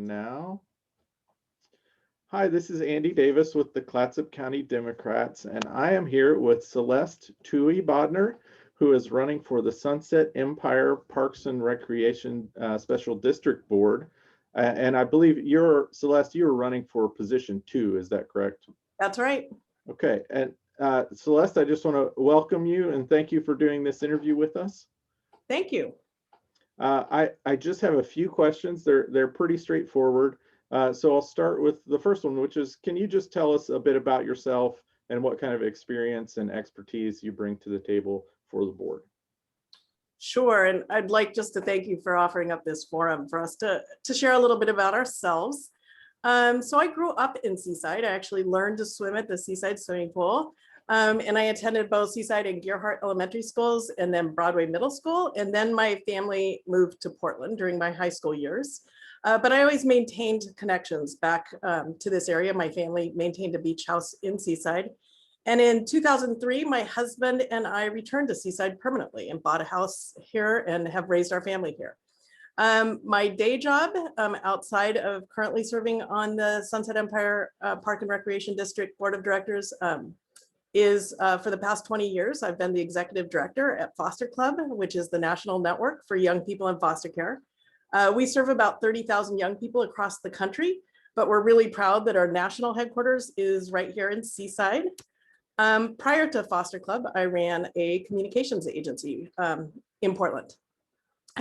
now. Hi, this is Andy Davis with the Clatsop County Democrats, and I am here with Celeste Tuhy Bodner, who is running for the Sunset Empire Parks and Recreation Special District Board. And I believe Celeste, you're running for position 2, is that correct? That's right. Okay, and Celeste, I just want to welcome you and thank you for doing this interview with us. Thank you. I just have a few questions. They're pretty straightforward. So I'll start with the first one, which is, can you just tell us a bit about yourself and what kind of experience and expertise you bring to the table for the board? Sure, and I'd like just to thank you for offering up this forum for us to share a little bit about ourselves. So I grew up in Seaside. I actually learned to swim at the Seaside swimming pool. And I attended both Seaside and Gearhart elementary schools and then Broadway Middle School. And then my family moved to Portland during my high school years. But I always maintained connections back to this area. My family maintained a beach house in Seaside. And in 2003, my husband and I returned to Seaside permanently and bought a house here and have raised our family here. My day job outside of currently serving on the Sunset Empire Park and Recreation District Board of Directors is for the past 20 years, I've been the executive director at Foster Club, which is the national network for young people in foster care. We serve about 30,000 young people across the country, but we're really proud that our national headquarters is right here in Seaside. Prior to Foster Club, I ran a communications agency in Portland.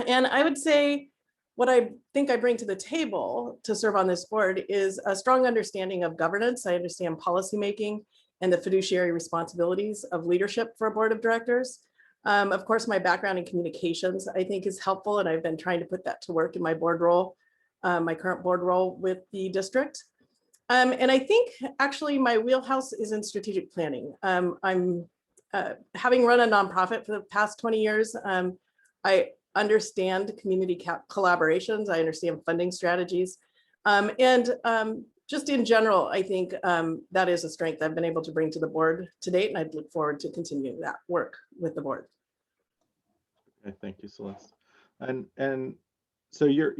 And I would say what I think I bring to the table to serve on this board is a strong understanding of governance. I understand policymaking and the fiduciary responsibilities of leadership for a board of directors. Of course, my background in communications, I think, is helpful, and I've been trying to put that to work in my board role, my current board role with the district. And I think actually my wheelhouse is in strategic planning. I'm having run a nonprofit for the past 20 years. I understand community collaborations. I understand funding strategies. Just in general, I think that is a strength I've been able to bring to the board to date, and I'd look forward to continuing that work with the board. Okay, thank you, Celeste. And so you're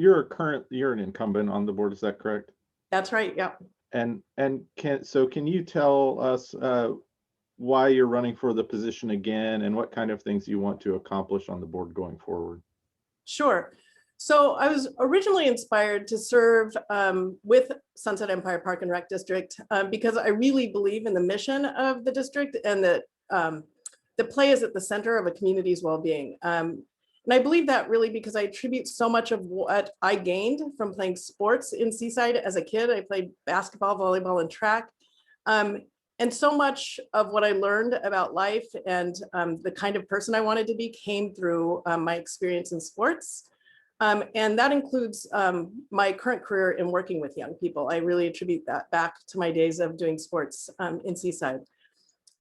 an incumbent on the board, is that correct? That's right. Yeah. And can you tell us why you're running for the position again and what kind of things you want to accomplish on the board going forward? Sure. So I was originally inspired to serve with Sunset Empire Park and Rec District because I really believe in the mission of the district and that the play is at the center of a community's well-being. And I believe that really because I attribute so much of what I gained from playing sports in Seaside as a kid. I played basketball, volleyball, and track. And so much of what I learned about life and the kind of person I wanted to be came through my experience in sports. And that includes my current career in working with young people. I really attribute that back to my days of doing sports in Seaside.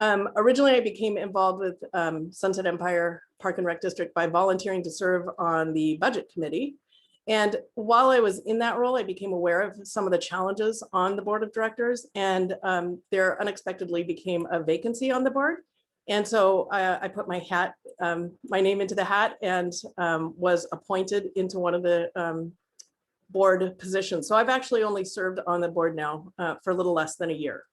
Originally, I became involved with Sunset Empire Park and Rec District by volunteering to serve on the budget committee. And while I was in that role, I became aware of some of the challenges on the board of directors, and there unexpectedly became a vacancy on the board. And so I put my name into the hat and was appointed into one of the board positions. So I've actually only served on the board now for a little less than a year.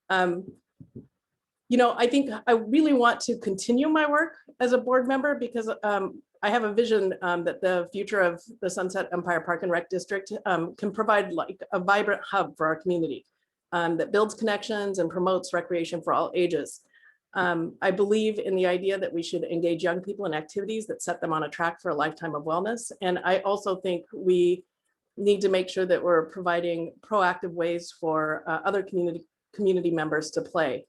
I think I really want to continue my work as a board member because I have a vision that the future of the Sunset Empire Park and Rec District can provide like a vibrant hub for our community that builds connections and promotes recreation for all ages. I believe in the idea that we should engage young people in activities that set them on a track for a lifetime of wellness. And I also think we need to make sure that we're providing proactive ways for other community members to play.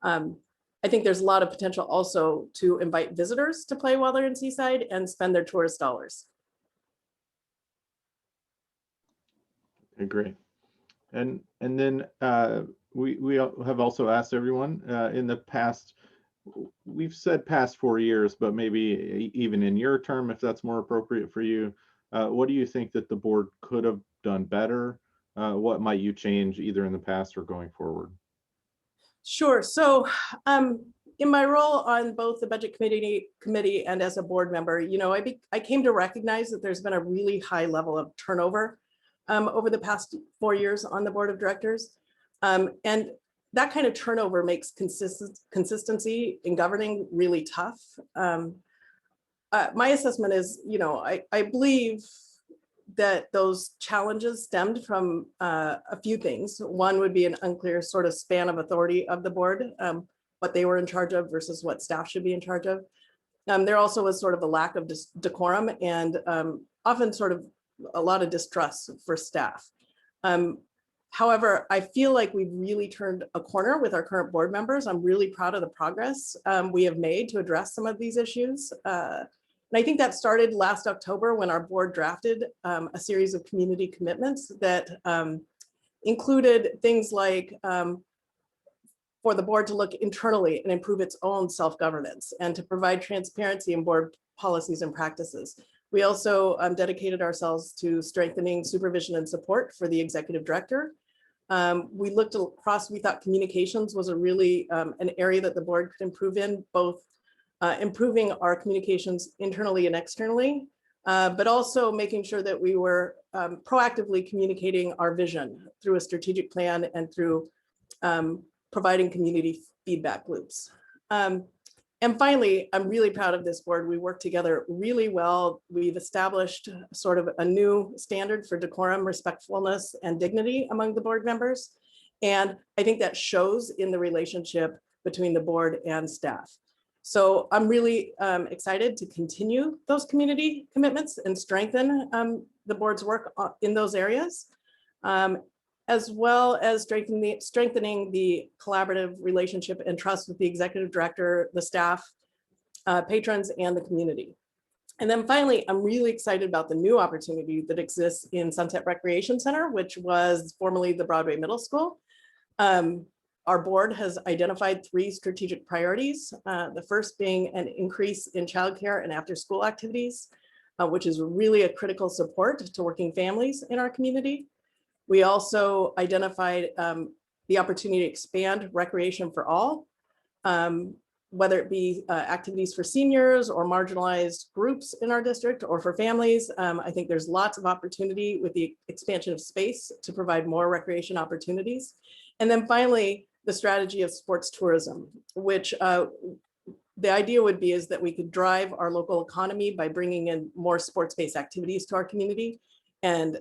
I think there's a lot of potential also to invite visitors to play while they're in Seaside and spend their tourist dollars. Okay, great. And then we have also asked everyone in the past, we've said past 4 years, but maybe even in your term, if that's more appropriate for you, what do you think that the board could have done better? What might you change either in the past or going forward? Sure. So in my role on both the budget committee and as a board member, I came to recognize that there's been a really high level of turnover over the past 4 years on the board of directors. And that kind of turnover makes consistency in governing really tough. My assessment is, I believe that those challenges stemmed from a few things. One would be an unclear sort of span of authority of the board, what they were in charge of versus what staff should be in charge of. There also was sort of a lack of decorum and often sort of a lot of distrust for staff. However, I feel like we've really turned a corner with our current board members. I'm really proud of the progress we have made to address some of these issues. And I think that started last October when our board drafted a series of community commitments that included things like for the board to look internally and improve its own self-governance and to provide transparency in board policies and practices. We also dedicated ourselves to strengthening supervision and support for the executive director. We looked across, we thought communications was a really an area that the board could improve in, both improving our communications internally and externally, but also making sure that we were proactively communicating our vision through a strategic plan and through providing community feedback loops. And finally, I'm really proud of this board. We work together really well. We've established sort of a new standard for decorum, respectfulness, and dignity among the board members. And I think that shows in the relationship between the board and staff. So I'm really excited to continue those community commitments and strengthen the board's work in those areas, as well as strengthening the collaborative relationship and trust with the executive director, the staff, patrons, and the community. And then finally, I'm really excited about the new opportunity that exists in Sunset Recreation Center, which was formerly the Broadway Middle School. Our board has identified 3 strategic priorities, the first being an increase in childcare and after-school activities, which is really a critical support to working families in our community. We also identified the opportunity to expand recreation for all, whether it be activities for seniors or marginalized groups in our district or for families. I think there's lots of opportunity with the expansion of space to provide more recreation opportunities. And then finally, the strategy of sports tourism, which the idea would be is that we could drive our local economy by bringing in more sports-based activities to our community. And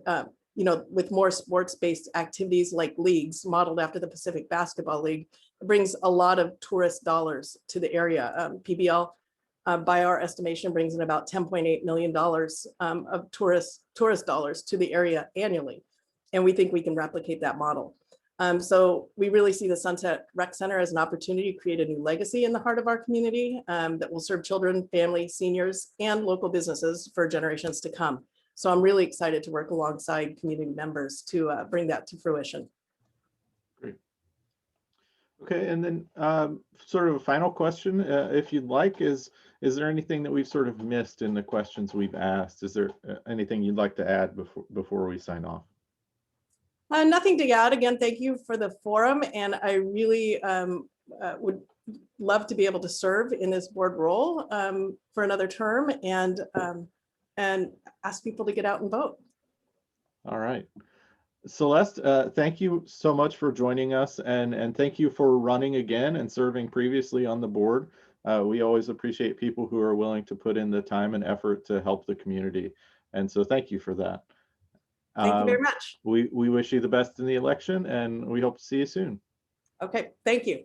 with more sports-based activities like leagues modeled after the Pacific Basketball League, it brings a lot of tourist dollars to the area. PBL, by our estimation, brings in about $10.8 million of tourist dollars to the area annually. And we think we can replicate that model. So we really see the Sunset Rec Center as an opportunity to create a new legacy in the heart of our community that will serve children, families, seniors, and local businesses for generations to come. So I'm really excited to work alongside community members to bring that to fruition. Great. Okay, and then sort of a final question, if you'd like, is there anything that we've sort of missed in the questions we've asked? Is there anything you'd like to add before we sign off? Nothing to add. Again, thank you for the forum, and I really would love to be able to serve in this board role for another term and ask people to get out and vote. All right. Celeste, thank you so much for joining us, and thank you for running again and serving previously on the board. We always appreciate people who are willing to put in the time and effort to help the community. And so thank you for that. Thank you very much. We wish you the best in the election, and we hope to see you soon. Okay, thank you.